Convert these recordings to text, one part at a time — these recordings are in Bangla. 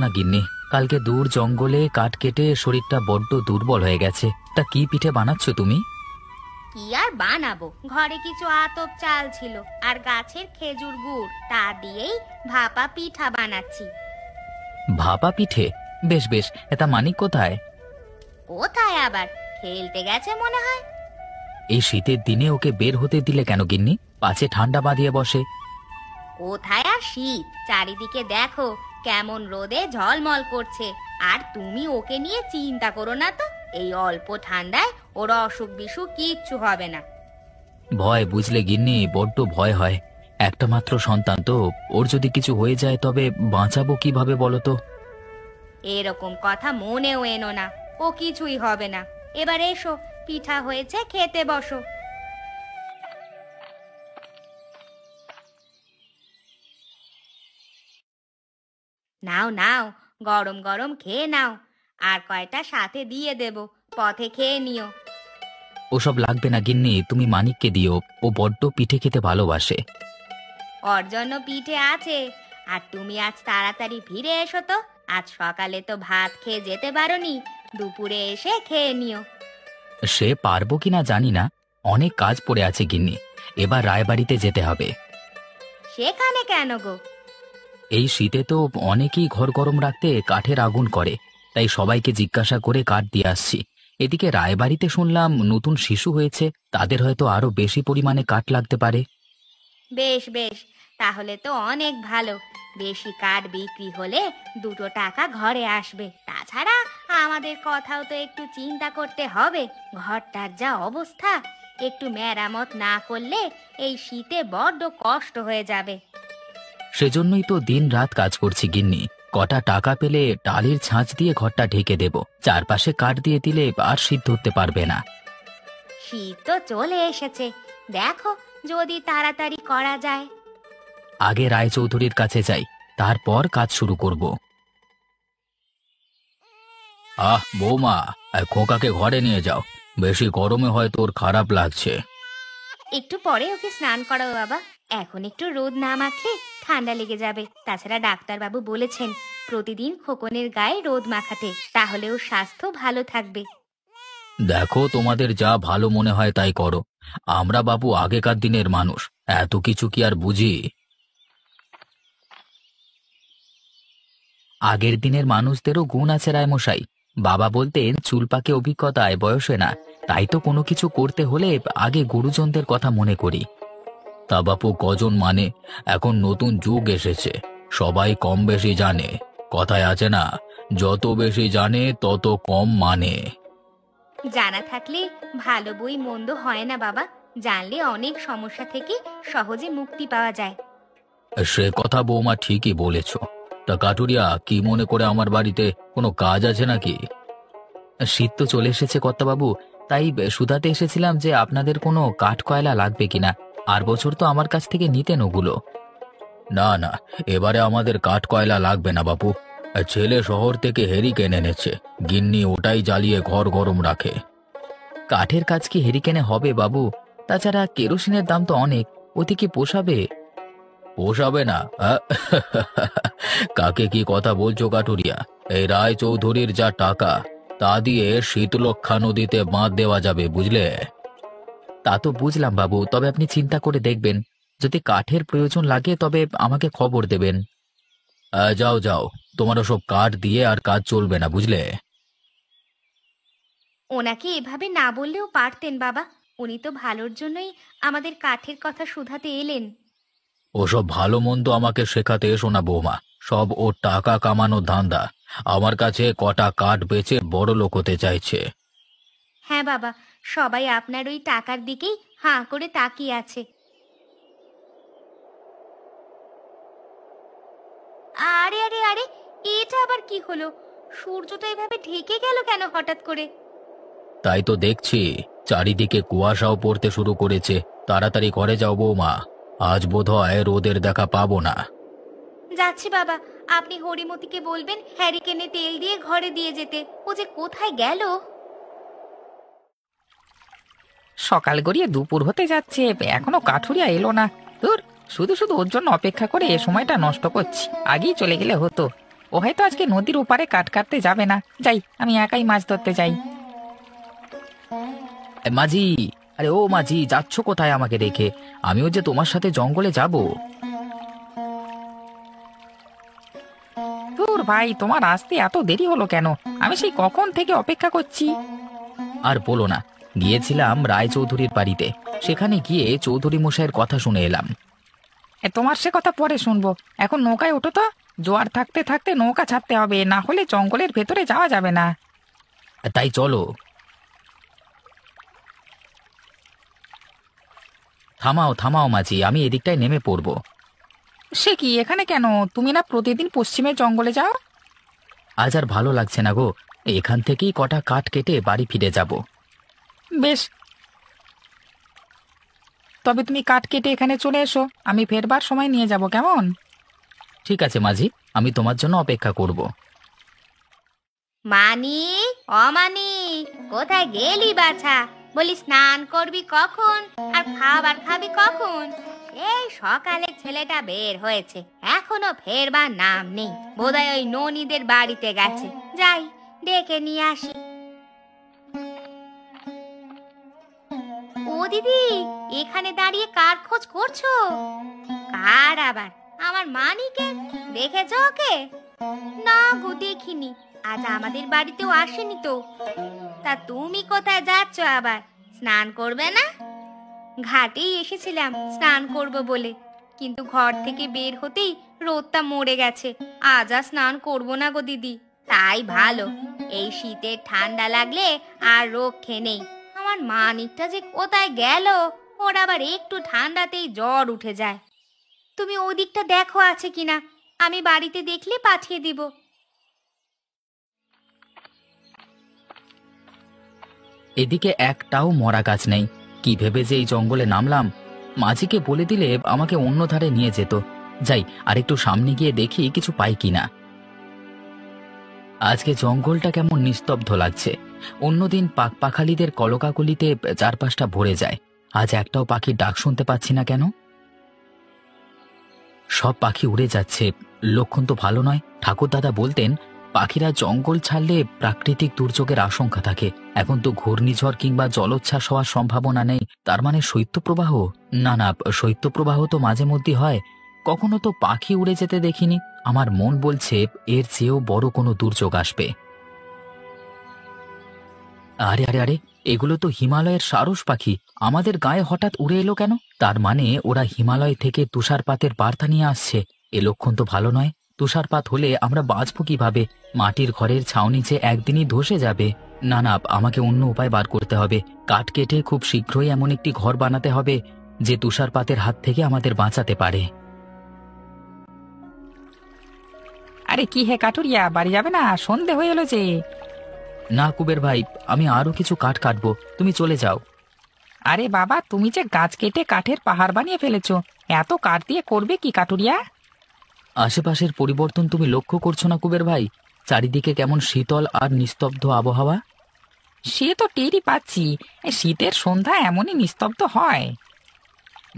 না গিন্নি, কালকে দূর জঙ্গলে কাঠ কেটে শরীরটা বড্ড দুর্বল হয়ে গেছে। তা কি পিঠে বানাচ্ছ তুমি? কি আর বানাবো, ঘরে কিছু আতপ চাল ছিল আর গাছের খেজুর গুড়, তা দিয়েই ভাপা পিঠা বানাচ্ছি। ভাপা পিঠে? বেশ বেশ। এটা মানিক কোথায়? কোথায় আবার, খেলতে গেছে মনে হয়। এই শীতের দিনে ওকে বের হতে দিলে কেন গিন্নি? পাছে ঠান্ডা বাঁধিয়ে বসে। কোথায় আর শীত, চারিদিকে দেখো কেমন রোদে ঝলমল করছে। আর তুমি ওকে নিয়ে চিন্তা করো না তো, এই অল্প ঠান্ডায় ওর অসুখ বিসুখ কিচ্ছু হবে না। ভয় বুঝলে গিন্নি, বড্ড ভয় হয়। একটা মাত্র সন্তান তো, ওর যদি কিছু হয়ে যায় তবে বাঁচাবো কিভাবে বলো তো? এরকম কথা মনেও এনো না, ও কিছুই হবে না। এবার এসো, পিঠা হয়েছে, খেতে বসো। নাও নাও, গরম গরম খেয়ে নাও। আর কয়টা সাথে দিয়ে দেব, পথে খেয়ে নিও। ওসব লাগবে না গিন্নি, তুমি মানিককে দিও, ও বড্ড পিঠে খেতে ভালোবাসে। ওর জন্য পিঠে আছে। আর তুমি আজ তাড়াতাড়ি ফিরে এসো তো, আজ সকালে তো ভাত খেয়ে যেতে পারোনি, দুপুরে এসে খেয়ে নিও। সে পারবো কিনা জানি না, অনেক কাজ পড়ে আছে গিন্নি। এবার রায়বাড়িতে যেতে হবে। সেখানে কেন গো? এই শীতে তো অনেকেই ঘর গরম রাখতে কাঠের আগুন করে, তাই সবাইকে জিজ্ঞাসা করে কাঠ দিয়ে আসছি। এদিকে রায়বাড়িতে শুনলাম নতুন শিশু হয়েছে, তাদের হয়তো আরো বেশি পরিমাণে কাঠ লাগতে পারে। বেশ বেশ, তাহলে তো অনেক ভালো। বেশি কাঠ বিক্রি হলে দুটো টাকা ঘরে আসবে। তাছাড়া আমাদের কথাও তো একটু চিন্তা করতে হবে। ঘরটার যা অবস্থা, একটু মেরামত না করলে এই শীতে বড্ড কষ্ট হয়ে যাবে। সেজন্যই তো দিন রাত কাজ করছি গিন্নি। কটা টাকা পেলে টালির ছাঁচ দিয়ে ঘরটা ঢেকে দেব, চারপাশে কাঠ দিয়ে দিলে আর শীত ধরতে পারবে না। শীত তো চলে এসেছে, দেখো যদি তাড়াতাড়ি করা যায়। আগে রায়চৌধুরীর কাছে যাই, তারপর কাজ শুরু করব। বৌমা, খোকাকে ঘরে নিয়ে যাও, বেশি গরমে হয়তো ওর খারাপ লাগছে। একটু পরে ওকে স্নান করাও বাবা, এখন একটু রোদ না মাখলে ঠান্ডা লেগে যাবে। তাছাড়া ডাক্তারবাবু বলেছেন প্রতিদিন খোকনের গায়ে রোদ মাখাতে, তাহলে ওর স্বাস্থ্য ভালো থাকবে। দেখো, তোমাদের যা ভালো মনে হয় তাই করো। আমরা বাবু আগেকার দিনের মানুষ, এত কিছু কি আর বুঝি? আগের দিনের মানুষদেরও গুণ আছে রায়মশাই। বাবা বলতেন চুল পাকে অভিজ্ঞতায়, বয়সে না। তাই তো কোনো কিছু করতে হলে আগে গুরুজনদের কথা মনে করি। তা বাপু, কজন মানে? এখন নতুন যুগ এসেছে, সবাই কম বেশি জানে। কথায় আছে না, যত বেশি জানে তত কম মানে। জানা থাকলে ভালো বই মন্দ হয় না বাবা, জানলে অনেক সমস্যা থেকে সহজে মুক্তি পাওয়া যায়। সে কথা বৌমা ঠিকই বলেছ। তা কাটুরিয়া, কি মনে করে আমার বাড়িতে কোনো কাজ আছে নাকি? শীত তো চলে এসেছে কর্তাবাবু, তাই শুধাতে এসেছিলাম যে আপনাদের কোনো কাঠ কয়লা লাগবে কিনা। আর বছর তো আমার কাছ থেকে নিতেন ওগুলো। না না, এবারে আমাদের কাঠ কয়লা লাগবে না বাপু। ছেলে শহর থেকে হেরিকেন এনেছে, গিন্নি ওটাই জ্বালিয়ে ঘর গরম রাখে। কাঠের কাজ কি হেরিকেনে হবে বাবু? তাছাড়া কেরোসিনের দাম তো অনেক, ওতে কি পোষাবে? পোষাবে না? কাকে কি কথা বলছো কাটুরিয়া? এই রায়চৌধুরীর যা টাকা, তা দিয়ে শীতলক্ষা নদীতে বাঁধ দেওয়া যাবে, বুঝলে? তা তো বুঝলাম বাবু, তবে আপনি চিন্তা করে দেখবেন, যদি কাঠের প্রয়োজন লাগে তবে আমাকে খবর দেবেন। যাও যাও, তোমার সব কাঠ দিয়ে আর কাজ চলবে না, বুঝলে? ওনাকে এভাবে না বললেও পারতেন বাবা, উনি তো ভালোর জন্যই আমাদের কাঠের কথা শুধাতে এলেন। ওসব ভালো মন্দ আমাকে শেখাতে এসো না বৌমা, সব ও টাকা কামানোর ধান্দা। আমার কাছে কটা কাঠ বেচে বড় লোক হতে চাইছে। হ্যাঁ বাবা, সবাই আপনার ওই টাকার দিকেই হাঁ করে তাকিয়ে আছে। আরে আরে আরে, এটা আবার কি হলো? সূর্যটা এভাবে ঢেকে গেল কেন হঠাৎ করে? তাই তো দেখছি, চারিদিকে কুয়াশাও পড়তে শুরু করেছে। তাড়াতাড়ি ঘরে যাও বৌমা, আজ বোধহয় রোদের দেখা পাবো না। যাচ্ছি বাবা, আপনি হরিমতিকে বলবেন হ্যারিকেনে তেল দিয়ে ঘরে দিয়ে যেতে। ও যে কোথায় গেল? সকাল গড়িয়ে দুপুর হতে যাচ্ছে, এখনো কাঠুরিয়া এলো না। ধুর, শুধু শুধু ওর জন্য অপেক্ষা করে এ সময়টা নষ্ট করছি, আগেই চলে গেলে হতো। ও হয়তো আজকে নদীর ওপারে কাঠ কাটতে যাবে না। যাই, আমি একাই মাছ ধরতে যাই। মাঝি, আরে ও মাঝি, যাচ্ছ কোথায় আমাকে রেখে? আমিও যে তোমার সাথে জঙ্গলে যাব। তোর ভাই, তোমার আসতে এত দেরি হলো কেন? আমি সেই কখন থেকে অপেক্ষা করছি। আর বলো না, গিয়েছিলাম রায়চৌধুরীর বাড়িতে। সেখানে গিয়ে চৌধুরী মশাইয়ের কথা শুনে এলাম। তোমার সে কথা পরে শুনবো, এখন নৌকায় ওঠো তো। জোয়ার থাকতে থাকতে নৌকা ছাড়তে হবে, না হলে জঙ্গলের ভেতরে যাওয়া যাবে না। তাই চলো। থামাও থামাও মাঝি, আমি এদিকটায় নেমে পড়বো। সে কি, এখানে কেন? তুমি না প্রতিদিন পশ্চিমের জঙ্গলে যাও? আজ আর ভালো লাগছে না গো, এখান থেকেই কটা কাঠ কেটে বাড়ি ফিরে যাব। বেশ, তবে তুমি কাঠ কেটে এখানে চলে এসো, আমি ফেরবার সময় নিয়ে যাব, কেমন? ঠিক আছে মাঝি, আমি তোমার জন্য অপেক্ষা করব। মানিক, অমানিক, কোথায় গেলি বাছা? বলি স্নান করবি কখন আর খাবার খাবি কখন? এই সকালে ছেলেটা বের হয়েছে, এখনো ফেরবার নাম নেই। বোধহয় ওই ননীদের বাড়িতে গেছে। যাই, ডেকে নিয়ে আসি। ও দিদি, এখানে দাঁড়িয়ে কার খোঁজ করছো? কার আবার? আমার মানিকে। দেখেছো ওকে? না গো, দেখিনি। আজ আমাদের বাড়িতেও আসেনি তো। তা তুমি কোথায় যাচ্ছ আবার? স্নান করবে না? ঘাটেই এসেছিলাম স্নান করব বলে, কিন্তু ঘর থেকে বের হতেই রোদটা মরে গেছে। আজ আর স্নান করব না গো দিদি। তাই ভালো, এই শীতের ঠান্ডা লাগলে আর রক্ষে নেই। আমার মানিকটা যে কোথায় গেল, ওর আবার একটু ঠান্ডাতেই জ্বর উঠে যায়। তুমি ওদিকটা দেখো আছে কিনা, আমি বাড়িতে দেখলে পাঠিয়ে দিব। এদিকে একটাও মরা গাছ নেই। কি ভেবে যে এই জঙ্গলে নামলাম। মাঝিকে বলে দিলে আমাকে অন্য ধারে নিয়ে যেত। যাই, আর একটু সামনে গিয়ে দেখি কিছু পাই কিনা। আজকে জঙ্গলটা কেমন নিস্তব্ধ লাগছে। অন্যদিন পাখালিদের কলকাকলিতে চারপাশটা ভরে যায়। আজ একটাও পাখির ডাক শুনতে পাচ্ছি না কেন? সব পাখি উড়ে যাচ্ছে, লক্ষণ তো ভালো নয়। ঠাকুর দাদা বলতেন, পাখিরা জঙ্গল ছাড়লে প্রাকৃতিক দুর্যোগের আশঙ্কা থাকে। এখন তো ঘূর্ণিঝড় কিংবা জলোচ্ছ্বাস হওয়ার সম্ভাবনা নেই, তার মানে শৈত্যপ্রবাহ? না না, শৈত্যপ্রবাহ তো মাঝে মধ্যে হয়, কখনো তো পাখি উড়ে যেতে দেখিনি। আমার মন বলছে এর চেয়েও বড় কোনো দুর্যোগ আসবে। আরে আরে আরে, এগুলো তো হিমালয়ের সারস পাখি। আমাদের গায়ে হঠাৎ উড়ে এলো কেন? তার মানে ওরা হিমালয় থেকে তুষারপাতের বার্তা নিয়ে আসছে। এ লক্ষণ তো ভালো নয়। তুষারপাত হলে আমরা বাঁচবো কিভাবে? মাটির ঘরের ছাউনি যে একদিনই ধসে যাবে। না না, আমাকে অন্য উপায় বার করতে হবে। কাঠ কেটে খুব শীঘ্রই এমন একটি ঘর বানাতে হবে যে তুষারপাতের হাত থেকে আমাদের বাঁচাতে পারে। আরে কি হে কাটুরিয়া, বাড়ি যাবে না? সন্ধে হয়ে এলো যে। না কুবের ভাই, আমি আরো কিছু কাঠ কাটবো, তুমি চলে যাও। আরে বাবা, তুমি যে গাছ কেটে কাঠের পাহাড় বানিয়ে ফেলেছো, এত কাঠ দিয়ে করবে কি কাটুরিয়া? আশেপাশের পরিবর্তন তুমি লক্ষ্য করছো না কুবের ভাই? চারিদিকে কেমন শীতল আর নিস্তব্ধ আবহাওয়া। সে তো টেরই পাচ্ছি, শীতের সন্ধ্যা এমনই নিস্তব্ধ হয়।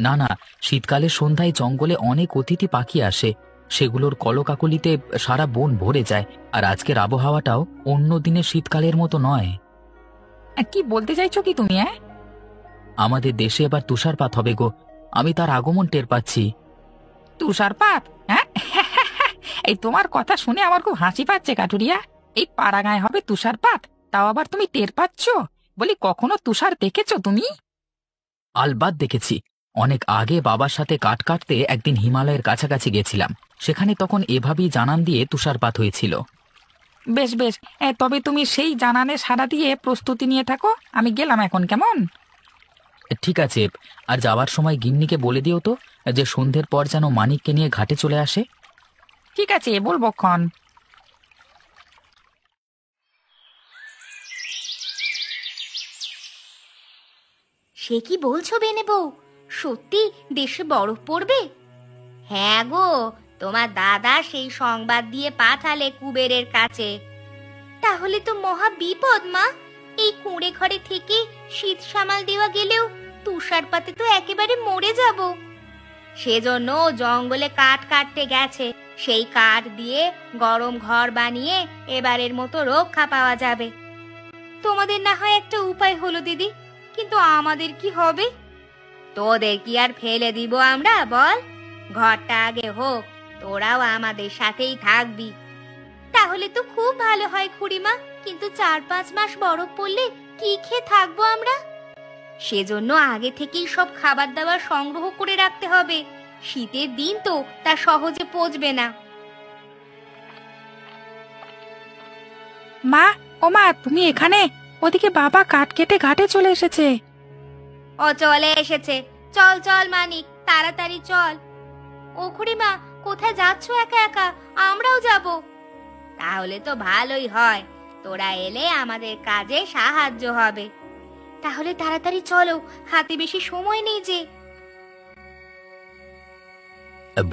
না না, শীতকালের সন্ধ্যায় জঙ্গলে অনেক অতিথি পাখি আসে, সেগুলোর কলকাকলিতে সারা বন ভরে যায়। আর আজকের আবহাওয়াটাও অন্য দিনের শীতকালের মতো নয়। কি বলতে চাইছো কি তুমি? আমাদের দেশে এবার তুষারপাত হবে গো, আমি তার আগমন টের পাচ্ছি। তুষারপাত? হ্যাঁ, এই তোমার কথা শুনে আমার খুব হাসি পাচ্ছে কাটুরিয়া। এই পাড়াগাঁয় হবে তুষারপাত, তাও আবার তুমি টের পাচ্ছ? বলি, কখনো তুষার দেখেছো তুমি? আলবাত দেখেছি। অনেক আগে বাবার সাথে কাঠ কাটতে একদিন হিমালয়ের কাছাকাছি গেছিলাম, সেখানে তখন এভাবেই জানান দিয়ে তুষারপাত হয়েছিল। বেশ বেশ, তবে তুমি সেই জানানে সাড়া দিয়ে প্রস্তুতি নিয়ে থাকো, আমি গেলাম এখন, কেমন? ঠিক আছে, আর যাওয়ার সময় গিন্নিকে বলে দিও তো যে সন্ধ্যের পর যেন মানিককে নিয়ে ঘাটে চলে আসে। ঠিক আছে, বলবো ক্ষণ। সে কি বলছো বেনে বউ? সত্যি দেশে বরফ পড়বে? হ্যাঁ গো, তোমার দাদা সেই সংবাদ দিয়ে পাঠালে কুবেরের কাছে। তাহলে তো মহা বিপদ মা। এই কুঁড়ে ঘরে থেকে শীত সামাল দেওয়া গেলেও তুষারপাতে তো একেবারে মরে যাব। সেজন্য জঙ্গলে কাঠ কাটতে গেছে। সেই কাঠ দিয়ে গরম ঘর বানিয়ে এবারের মতো রক্ষা পাওয়া যাবে। তোমাদের না হয় একটা উপায় হলো দিদি, কিন্তু আমাদের কি হবে? তোদের কি আর ফেলে দিব আমরা, বল? ঘরটা আগে হোক, তোরাও আমাদের সাথেই থাকবি। তাহলে তো খুব ভালো হয় খুড়িমা, কিন্তু 4-5 মাস বরফ পড়লে কি খেয়ে থাকবো আমরা? সেজন্য আগে থেকেই সব খাবার দাবার সংগ্রহ করে রাখতে হবে। শীতের দিন তো তা সহজে পচবে না। মা, ও মা, তুমি এখানে? ওদিকে বাবা কাঠ কেটে ঘাটে চলে এসেছে। ও চলে এসেছে, চল চল মানিক, তাড়াতাড়ি চল। ও খুড়িমা, কোথায় যাচ্ছ একা একা? আমরাও যাব। তাহলে তো ভালোই হয়, তোরা এলে আমাদের কাজে সাহায্য হবে। তাহলে তাড়াতাড়ি চলো, হাতে বেশি সময় নেই যে।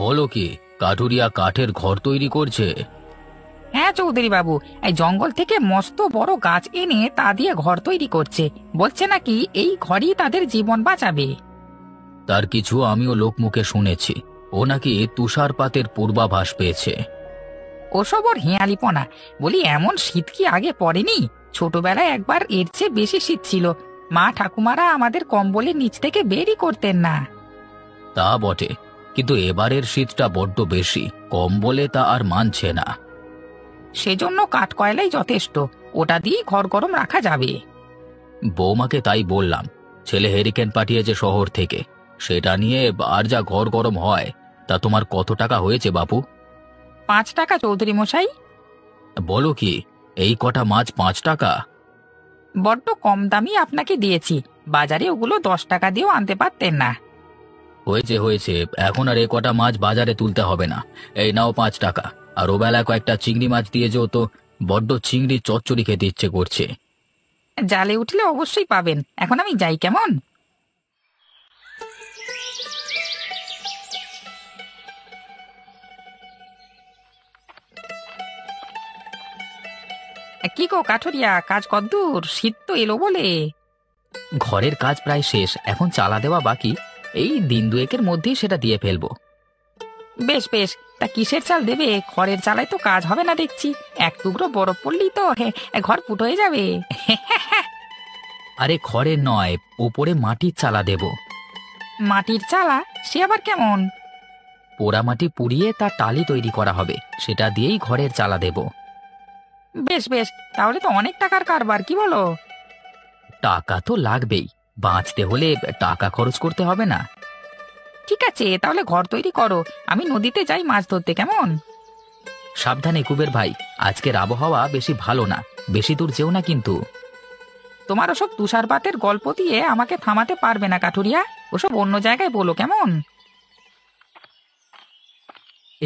বলো কি, কাঠুরিয়া কাঠের ঘর তৈরি করছে? হ্যাঁ চৌধুরী বাবু, এই জঙ্গল থেকে মস্ত বড় গাছ এনে তা দিয়ে ঘর তৈরি করছে। বলছে নাকি এই ঘরই তাদের জীবন বাঁচাবে। তার কিছু আমিও লোকমুখে শুনেছি। ও নাকি তুষারপাতের পূর্বাভাস পেয়েছে। ওসব ওর হেঁয়ালিপনা। বলি, এমন শীত কি আগে পড়েনি? ছোটবেলায় একবার এর চেয়ে বেশি শীত ছিল। মা ঠাকুমারা আমাদের কম্বলের নিচ থেকে বেরই করতেন না। তা বটে, কিন্তু এবারের শীতটা বড্ড বেশি, কম বলে তা আর মানছে না। সেজন্য কাঠ কয়লাই যথেষ্ট, ওটা দিয়েই ঘর গরম রাখা যাবে। বৌমাকে তাই বললাম। ছেলে হেরিকেন পাঠিয়েছে শহর থেকে, সেটা নিয়ে আর যা ঘর গরম হয়। তা তোমার কত টাকা হয়েছে বাপু? 5 টাকা চৌধুরী মশাই। বলো কি, এই কটা মাছ 5 টাকা? বড্ড কম দামি আপনাকে দিয়েছি। বাজারে ওগুলো 10 টাকা দিয়েও আনতে পারতেন না। হয়েছে হয়েছে, এখন আর এ কটা মাছ বাজারে তুলতে হবে না। এই নাও 5 টাকা। আর ও বেলা কয়েকটা চিংড়ি মাছ দিয়ে যেও তো, বড্ড চিংড়ি চচ্চড়ি খেতে ইচ্ছে করছে। জালে উঠলে অবশ্যই পাবেন। এখন আমি যাই, কেমন? কি গো কাঠুরিয়া, কাজ কদ্দূর? শীত তো এলো বলে। ঘরের কাজ প্রায় শেষ, এখন চালা দেওয়া বাকি। এই দিন দুয়েকের মধ্যেই সেটা দিয়ে ফেলবো। বেশ বেশ, তা কিসের চাল দেবে? খড়ের চালায় তো কাজ হবে না দেখছি। এক টুকরো বরফ পড়লেই তো ঘর ফুটো হয়ে যাবে। আরে খড়ের নয়, ওপরে মাটির চালা দেব। মাটির চালা? সে আবার কেমন? পোড়া মাটি পুড়িয়ে তার টালি তৈরি করা হবে, সেটা দিয়েই ঘরের চালা দেব। বেশ বেশ, তাহলে তো অনেক টাকার কারবার, কি বলো? টাকা তো লাগবেই, বাঁচতে হলে টাকা খরচ করতে হবে না? ঠিক আছে, তাহলে ঘর তৈরি করো, আমি নদীতে যাই মাছ ধরতে, কেমন? সাবধানে কুবের ভাই, আজকের আবহাওয়া বেশি ভালো না, বেশি দূর যেও না কিন্তু। তোমার ওসব তুষারপাতের গল্প দিয়ে আমাকে থামাতে পারবে না কাঠুরিয়া। ওসব অন্য জায়গায় বলো, কেমন?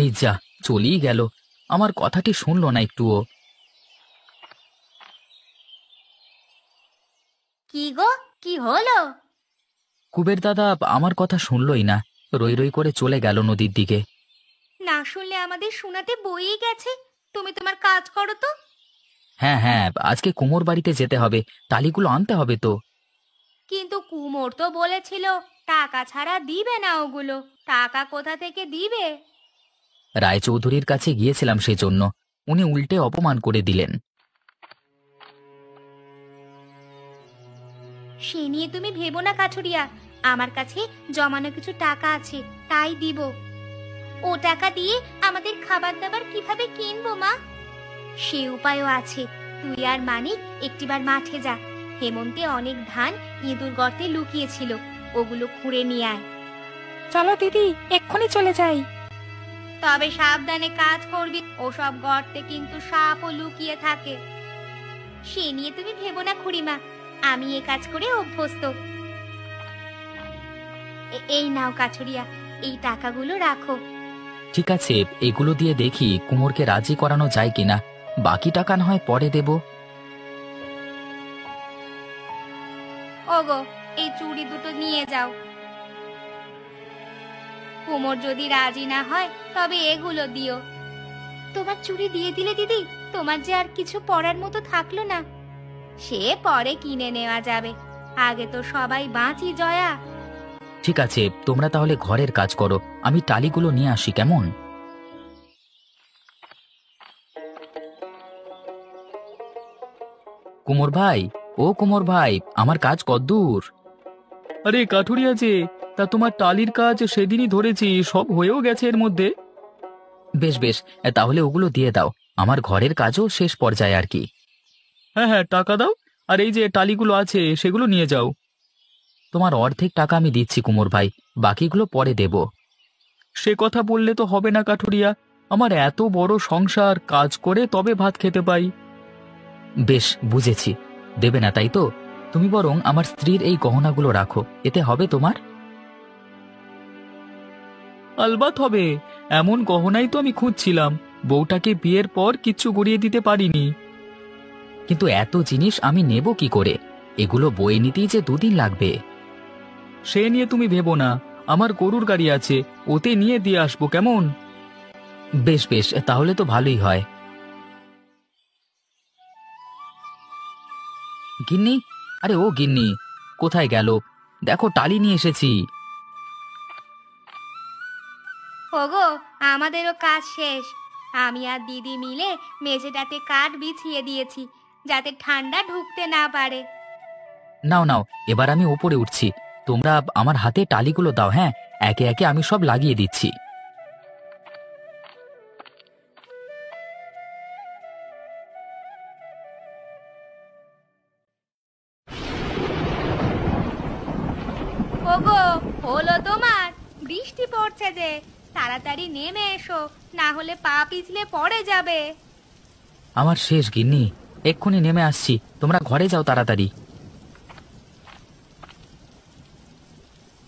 এই যা, চলেই গেল, আমার কথাটি শুনলো না একটুও। কি গো, কি হলো? কুবের দাদা আমার কথা শুনলই না, রই রই করে চলে গেল নদীর দিকে। না শুনলে আমাদের শোনাতে বইই গেছে। তুমি তোমার কাজ করো তো। হ্যাঁ হ্যাঁ, আজকে কুমোর বাড়িতে যেতে হবে, টালিগুলো আনতে হবে তো। কিন্তু কুমোর তো বলেছিল টাকা ছাড়া দিবে না ওগুলো। টাকা কোথা থেকে দিবে? রায়চৌধুরীর কাছে গিয়েছিলাম সেজন্য, উনি উল্টে অপমান করে দিলেন। সে নিয়ে তুমি ভেবো না কাঠুরিয়া, আমার কাছে জমানো কিছু টাকা আছে, তাই দিব। ও টাকা দিয়ে আমাদের খাবার দাবার কিভাবে কিনবো মা? সে উপায়ও আছে। তুই আর মানিক একটিবার মাঠে যা। হেমন্তে অনেক ধান ইঁদুর গর্তে লুকিয়েছিল, ওগুলো খুঁড়ে নিয়ে আয়। চলো দিদি, এক্ষুনি চলে যাই। তবে সাবধানে কাজ করবি, ওসব গর্তে কিন্তু সাপও লুকিয়ে থাকে। সে নিয়ে তুমি ভেবো না খুড়িমা, আমি এ কাজ করে অভ্যস্ত। এই নাও কাঠুরিয়া, এই টাকাগুলো রাখো। ঠিক আছে, এগুলো দিয়ে দেখি কুমোরকে রাজি করানো যায় কিনা, বাকি টাকা না হয় পরে দেব। ওগো, এই চুড়ি দুটো নিয়ে যাও। কুমোর যদি রাজি না হয় তবে এগুলো দিও। তোমার চুড়ি দিয়ে দিলে দিদি, তোমার যে আর কিছু পরার মতো থাকলো না। সে পরে কিনে নেওয়া যাবে, আগে তো সবাই বাঁচি জয়া। ঠিক আছে, তোমরা তাহলে ঘরের কাজ করো, আমি টালিগুলো নিয়ে আসি, কেমন? কুমোর ভাই, ও কুমোর ভাই, আমার কাজ কদ্দূর? আরে কাঠুরিয়া যে, তা তোমার টালির কাজ সেদিনই ধরেছি, সব হয়েও গেছে এর মধ্যে। বেশ বেশ, তাহলে ওগুলো দিয়ে দাও, আমার ঘরের কাজও শেষ পর্যায়ে আর কি। হ্যাঁ হ্যাঁ, টাকা দাও, আর এই যে টালিগুলো আছে সেগুলো নিয়ে যাও। তোমার অর্ধেক টাকা আমি দিচ্ছি কুমোর ভাই, বাকিগুলো পরে দেব। সে কথা বললে তো হবে না কাঠুরিয়া, আমার এত বড় সংসার, কাজ করে তবে ভাত খেতে পাই। বেশ বুঝেছি, দেবে না তাই তো? তুমি বরং আমার স্ত্রীর এই গহনাগুলো রাখো, এতে হবে তোমার? আলবাত হবে, এমন গহনাই তো আমি খুঁজছিলাম, বউটাকে বিয়ের পর কিচ্ছু গড়িয়ে দিতে পারিনি। কিন্তু এত জিনিস আমি নেব কি করে? এগুলো বয়ে নিতেই যে দুদিন লাগবে। সে নিয়ে তুমি ভেবো না, আমার গরুর গাড়ি আছে, ওতে নিয়ে দিয়ে আসবো, কেমন? বেশ বেশ, তাহলে তো ভালোই হয়। গিন্নি, আরে ও গিন্নি, কোথায় গেল? দেখো টালি নিয়ে এসেছি। ওগো, আমাদেরও কাজ শেষ। আমি আর দিদি মিলে মেঝেটাতে কাঠ বিছিয়ে দিয়েছি, যাতে ঠান্ডা ঢুকতে না পারে। নাও নাও, এবার আমি ওপরে উঠছি, তোমরা আমার হাতে টালিগুলো দাও। হ্যাঁ, একে একে আমি সব লাগিয়ে দিচ্ছি। ওগো, হলো তোমার? বৃষ্টি পড়ছে যে, তাড়াতাড়ি নেমে এসো, না হলে পা পিছলে পড়ে যাবে। আমার শেষ গিন্নি, এক্ষুনি নেমে আসছি, তোমরা ঘরে যাও তাড়াতাড়ি।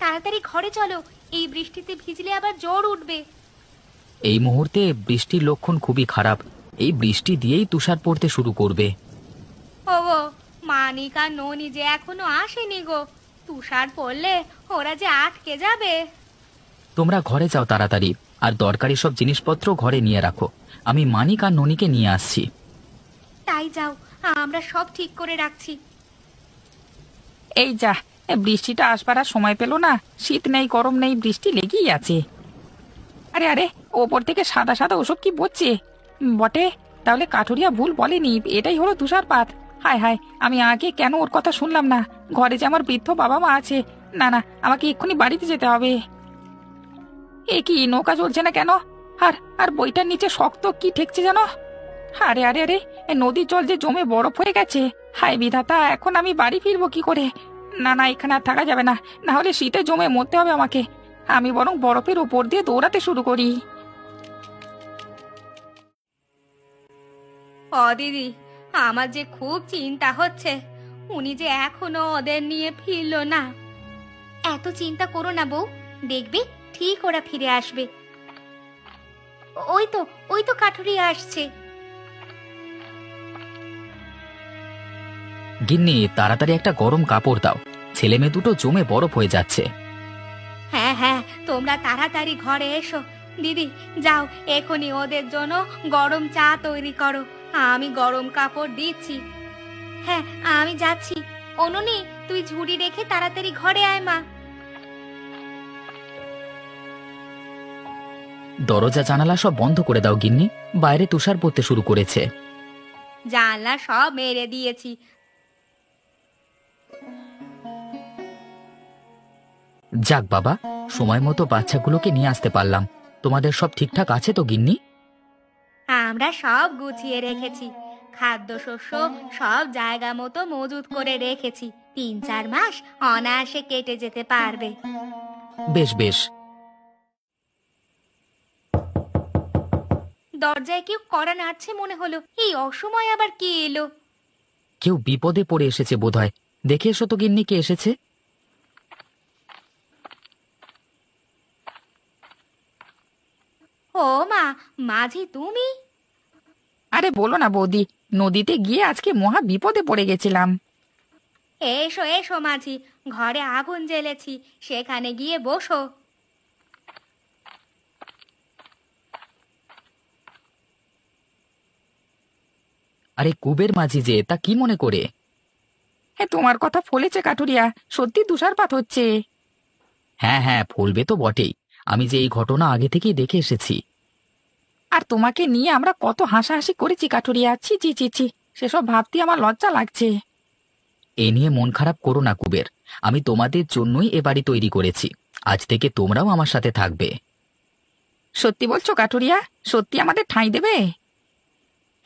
তাড়াতাড়ি ঘরে চলো, এই বৃষ্টিতে ভিজলে আবার জ্বর উঠবে। এই মুহূর্তে বৃষ্টির লক্ষণ খুবই খারাপ, এই বৃষ্টি দিয়েই তুষার পড়তে শুরু করবে। ওগো, মানিক আর ননি যে এখনো আসেনি গো, তুষার পড়লে ওরা যে আটকে যাবে। তোমরা ঘরে যাও তাড়াতাড়ি, আর দরকারি সব জিনিসপত্র ঘরে নিয়ে রাখো, আমি মানিক আর ননিকে নিয়ে আসছি। তাই যাও, আমরা সব ঠিক করে রাখছি। এই যা, বৃষ্টিটা আসবার আর সময় পেল না। শীত নেই, গরম নেই, বৃষ্টি লেগেই আছে। আরে আরে, ওপর থেকে সাদা সাদা ওসব কি বলছে? বটে, তাহলে কাঠুরিয়া ভুল বলেনি, এটাই হলো তুষারপাত। হায় হায়, আমি আগে কেন ওর কথা শুনলাম না? ঘরে যে আমার বৃদ্ধ বাবা মা আছে, না না, আমাকে এক্ষুনি বাড়িতে যেতে হবে। এ কি, নৌকা চলছে না কেন? আর আর বইটার নিচে শক্ত কি ঠেকছে জানো? আরে আরে আরে, এ নদীর জল যে জমে বরফ হয়ে গেছে। হায় বিধাতা, এখন আমি বাড়ি ফিরবো কি করে? না না, এখানে আর থাকা যাবে না, না হলে শীতে জমে মরতে হবে আমাকে। আমি বরং বরফের উপর দিয়ে দৌড়াতে শুরু করি। ও দিদি, আমার যে খুব চিন্তা হচ্ছে, উনি যে এখনো ওদের নিয়ে ফিরলো না। এত চিন্তা করো না বউ, দেখবে ঠিক ওরা ফিরে আসবে। ওই তো কাঠুরিয়া আসছে। গিন্নি, তাড়াতাড়ি একটা গরম কাপড় দাও, ছেলে মেয়ে দুটো জমে বরফ হয়ে যাচ্ছে। হ্যাঁ হ্যাঁ, তোমরা তাড়াতাড়ি ঘরে এসো। দিদি যাও, এখনই ওদের জন্য গরম চা তৈরি করো, আমি গরম কাপড় দিচ্ছি। হ্যাঁ, আমি যাচ্ছি। অনুনি, তুই ঝুড়ি রেখে তাড়াতাড়ি ঘরে আয় মা। দরজা জানালা সব বন্ধ করে দাও গিন্নি, বাইরে তুষার পড়তে শুরু করেছে। জানলা সব মেরে দিয়েছি। যাক বাবা, সময় মতো বাচ্চাগুলোকে নিয়ে আসতে পারলাম। তোমাদের সব ঠিকঠাক আছে তো গিন্নি? আমরা সব গুছিয়ে রেখেছি, খাদ্যশস্য সব জায়গা মতো মজুত করে রেখেছি, 3-4 মাস অনায়াসে কেটে যেতে পারবে। বেশ বেশ। দরজায় কেউ কড়া নাড়ছে মনে হলো, এই অসময় আবার কে এলো? কেউ বিপদে পড়ে এসেছে বোধহয়, দেখে এসো তো গিন্নি কে এসেছে। ও মা, মাঝি তুমি? আরে বলো না বৌদি, নদীতে গিয়ে আজকে মহা বিপদে পড়ে গেছিলাম। এসো এসো মাঝি, ঘরে আগুন জ্বেলেছি, সেখানে গিয়ে বসো। আরে কুবের মাঝি যে, তা কি মনে করে? তোমার কথা ফলেছে কাঠুরিয়া, সত্যি তুষারপাত হচ্ছে। হ্যাঁ হ্যাঁ, ফলবে তো বটেই, আমি যে এই ঘটনা আগে থেকেই দেখে এসেছি। আর তোমাকে নিয়ে আমরা কত হাসাহাসি করেছি কাঠুরিয়া, ছি ছি ছি ছি, সেসব ভাবতে আমার লজ্জা লাগছে। এ নিয়ে মন খারাপ করো না কুবের, আমি তোমাদের জন্যই এ বাড়ি তৈরি করেছি। আজ থেকে তোমরাও আমার সাথে থাকবে। সত্যি বলছো কাঠুরিয়া? সত্যি আমাদের ঠাঁই দেবে?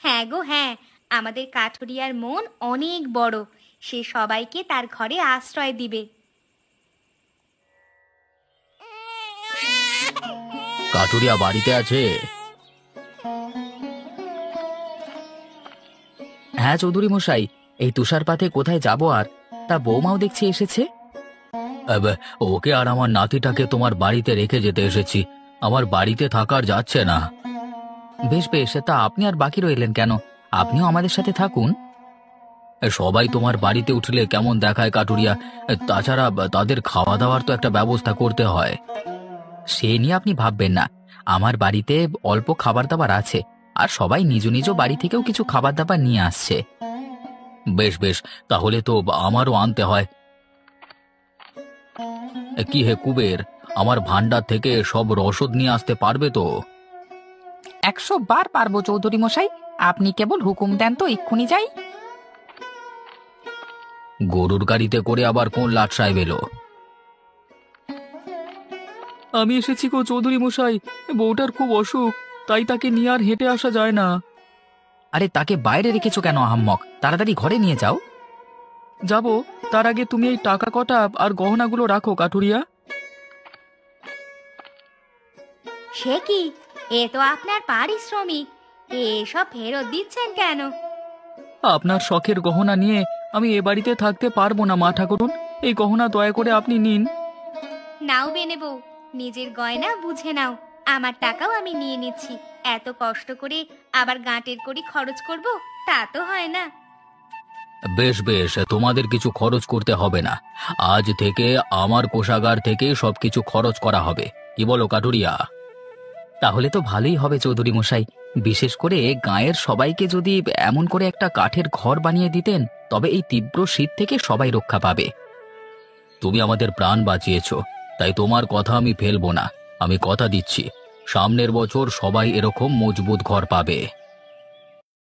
হ্যাঁ গো হ্যাঁ, আমাদের কাঠুরিয়ার মন অনেক বড়, সে সবাইকে তার ঘরে আশ্রয় দিবে। কাঠুরিয়া বাড়িতে আছে? হ্যাঁ চৌধুরী মশাই, এই তুষারপাতে কোথায় যাব আর? তা বৌমাও দেখছি এসেছে। ওকে আর আমার নাতিটাকে তোমার বাড়িতে রেখে যেতে এসেছি, আমার বাড়িতে থাকার যাচ্ছে না। বেশ বেশ, তা আপনি আর বাকি রইলেন কেন? আপনিও আমাদের সাথে থাকুন। সবাই তোমার বাড়িতে উঠলে কেমন দেখায় কাটুরিয়া, তাছাড়া তাদের খাওয়া দাওয়ার তো একটা ব্যবস্থা করতে হয়। সে নিয়ে আপনি ভাববেন না, আমার বাড়িতে অল্প খাবার দাবার আছে, আর সবাই নিজ নিজ বাড়ি থেকেও কিছু খাবার দাবার নিয়ে আসছে। বেশ বেশ, তাহলে তো আমারও আনতে হয়। কি হে কুবের, আমার ভান্ডার থেকে সব রসদ নিয়ে আসতে পারবে তো? 100 বার পারবো চৌধুরী মশাই, আপনি কেবল হুকুম দেন তো, এক্ষুনি যাই। গরুর গাড়িতে করে আবার কোন লাট সাহেব এলো? আমি এসেছি গো চৌধুরী মশাই, বউটার খুব অসুখ, তাই তাকে নিয়ে আর হেঁটে আসা যায় না। আরে তাকে বাইরে রেখেছো কেন আহাম্মক? তাড়াতাড়ি ঘরে নিয়ে যাও। যাব, তার আগে তুমি এই টাকা কটা আর গহনাগুলো রাখো কাঠুরিয়া। সে কি, এ তো আপনার পারিশ্রমিক, এসব ফেরত দিচ্ছেন কেন? আপনার শখের গহনা নিয়ে আমি এ বাড়িতে থাকতে পারবো না মা ঠাকুরুন, এই গহনা দয়া করে আপনি নিন। নাও বেনে বউ, নিজের গয়না বুঝে নাও, আমার টাকাও আমি নিয়ে নিচ্ছি। এত কষ্ট করে আবার গাঁটের কড়ি খরচ করব, তা তো হয় না। বেশ বেশ, তোমাদের কিছু খরচ করতে হবে না, আজ থেকে আমার কোষাগার থেকে সবকিছু খরচ করা হবে। কি বলো কাটুরিয়া? তাহলে তো ভালোই হবে চৌধুরী মশাই, বিশেষ করে গাঁয়ের সবাইকে যদি এমন করে একটা কাঠের ঘর বানিয়ে দিতেন, তবে এই তীব্র শীত থেকে সবাই রক্ষা পাবে। তুমি আমাদের প্রাণ বাঁচিয়েছো, তাই তোমার কথা আমি ফেলবো না। আমি কথা দিচ্ছি, সামনের বছর সবাই এরকম মজবুত ঘর পাবে।